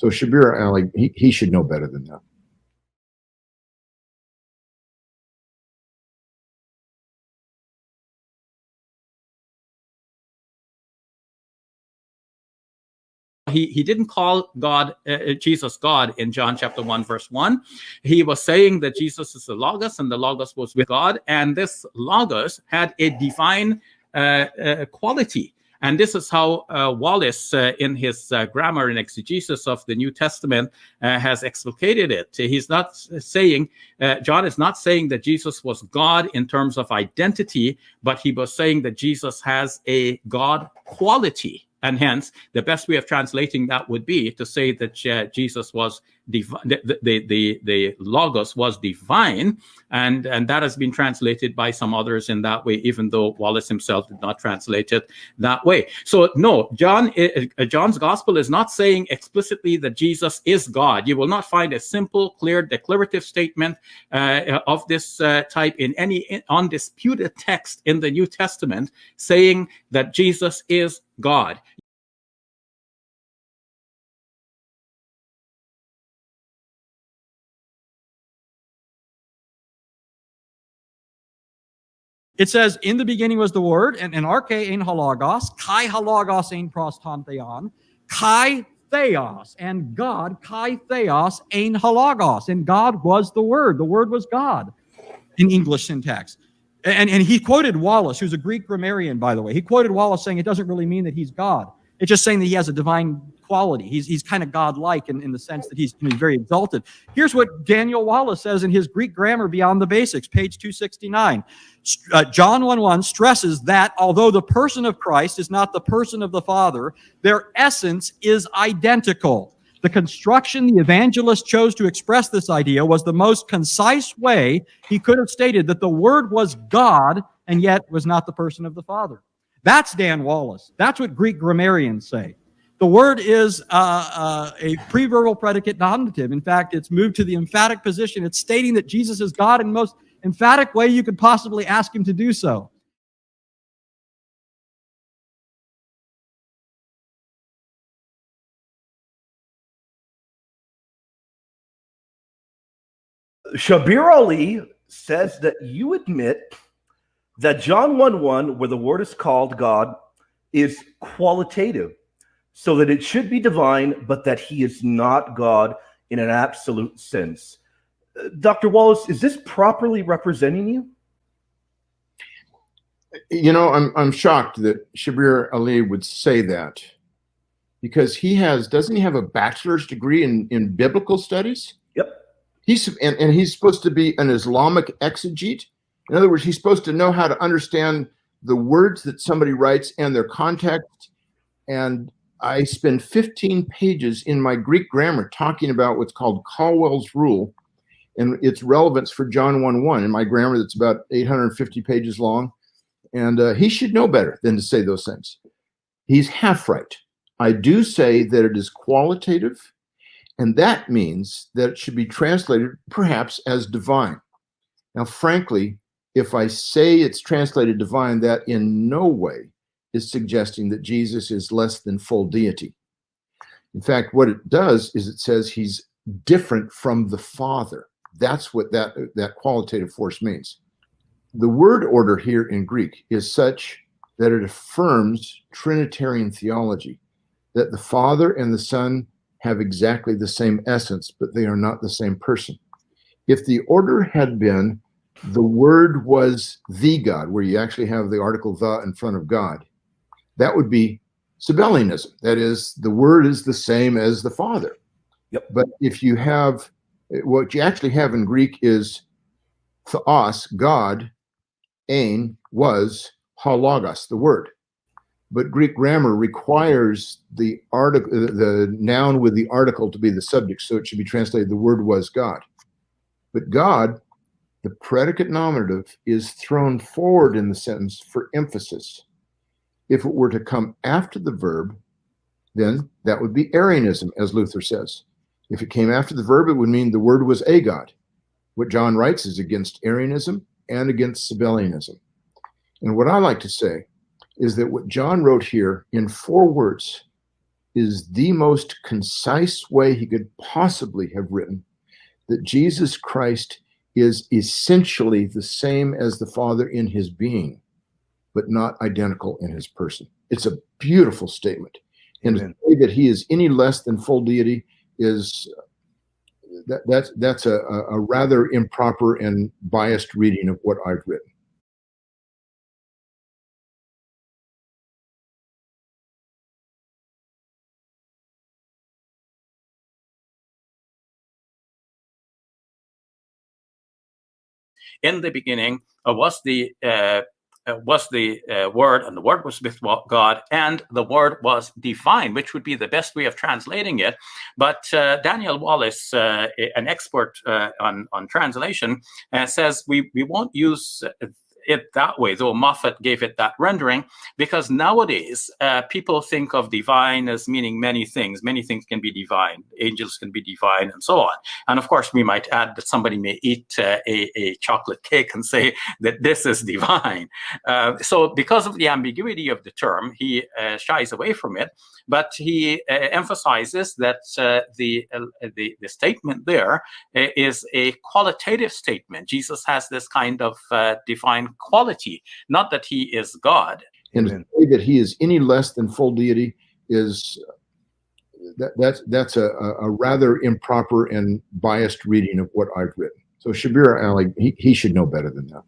So Shabir Ally, he should know better than that. He didn't call God, Jesus God in John chapter 1, verse 1. He was saying that Jesus is the Logos and the Logos was with God. And this Logos had a divine quality. And this is how Wallace, in his grammar and exegesis of the New Testament, has explicated it. He's not saying, John is not saying that Jesus was God in terms of identity, but he was saying that Jesus has a God quality. And hence, the best way of translating that would be to say that Jesus was the Logos was divine, and that has been translated by some others in that way, even though Wallace himself did not translate it that way. So no, John's gospel is not saying explicitly that Jesus is God. You will not find a simple, clear, declarative statement of this type in any undisputed text in the New Testament saying that Jesus is God. It says, in the beginning was the Word, and arche ein halagos, kai halagos ein prostantheon, kai theos, and God, kai theos ein halagos, and God was the Word. The Word was God in English syntax. And he quoted Wallace, who's a Greek grammarian, by the way. He quoted Wallace saying it doesn't really mean that he's God. It's just saying that he has a divine quality. He's kind of godlike in the sense that he's very exalted. Here's what Daniel Wallace says in his Greek Grammar Beyond the Basics, page 269. John 1:1 stresses that although the person of Christ is not the person of the Father, their essence is identical. The construction the evangelist chose to express this idea was the most concise way he could have stated that the Word was God and yet was not the person of the Father. That's Dan Wallace. That's what Greek grammarians say. The word is a preverbal predicate nominative. In fact, it's moved to the emphatic position. It's stating that Jesus is God in the most emphatic way you could possibly ask him to do so. Shabir Ally says that you admit that John 1:1, where the word is called God, is qualitative, so that it should be divine, but that he is not God in an absolute sense. Dr. Wallace, is this properly representing you? You know, I'm shocked that Shabir Ally would say that, because doesn't he have a bachelor's degree in biblical studies? Yep. He's supposed to be an Islamic exegete. In other words, he's supposed to know how to understand the words that somebody writes and their context. And I spend 15 pages in my Greek grammar talking about what's called Caldwell's rule and its relevance for John 1:1 in my grammar that's about 850 pages long. And he should know better than to say those things. He's half right. I do say that it is qualitative, and that means that it should be translated perhaps as divine. Now, frankly, if I say it's translated divine, that in no way is suggesting that Jesus is less than full deity. In fact, what it does is it says he's different from the Father. That's what that qualitative force means. The word order here in Greek is such that it affirms Trinitarian theology, that the Father and the Son have exactly the same essence, but they are not the same person. If the order had been the Word was the God, where you actually have the article the in front of God, that would be Sabellianism. That is, the Word is the same as the Father. Yep. But if you have, what you actually have in Greek is theos, God, ein, was, halagos, the Word. But Greek grammar requires the noun with the article to be the subject, so it should be translated, the Word was God. But God, the predicate nominative, is thrown forward in the sentence for emphasis. If it were to come after the verb, then that would be Arianism, as Luther says. If it came after the verb, it would mean the Word was a God. What John writes is against Arianism and against Sabellianism. And what I like to say is that what John wrote here in 4 words is the most concise way he could possibly have written that Jesus Christ is essentially the same as the Father in his being, but not identical in his person. It's a beautiful statement. And to say that he is any less than full deity is that's a rather improper and biased reading of what I've written. In the beginning was the Word, and the Word was with God, and the Word was divine, which would be the best way of translating it. But Daniel Wallace, an expert on translation, says we won't use it that way, though Moffat gave it that rendering, because nowadays people think of divine as meaning many things. Many things can be divine. Angels can be divine, and so on. And of course, we might add that somebody may eat a chocolate cake and say that this is divine. So because of the ambiguity of the term, he shies away from it, but he emphasizes that the statement there is a qualitative statement. Jesus has this kind of divine quality, not that he is God. And to say that he is any less than full deity is that's a rather improper and biased reading of what I've written. So Shabir Ally, he should know better than that.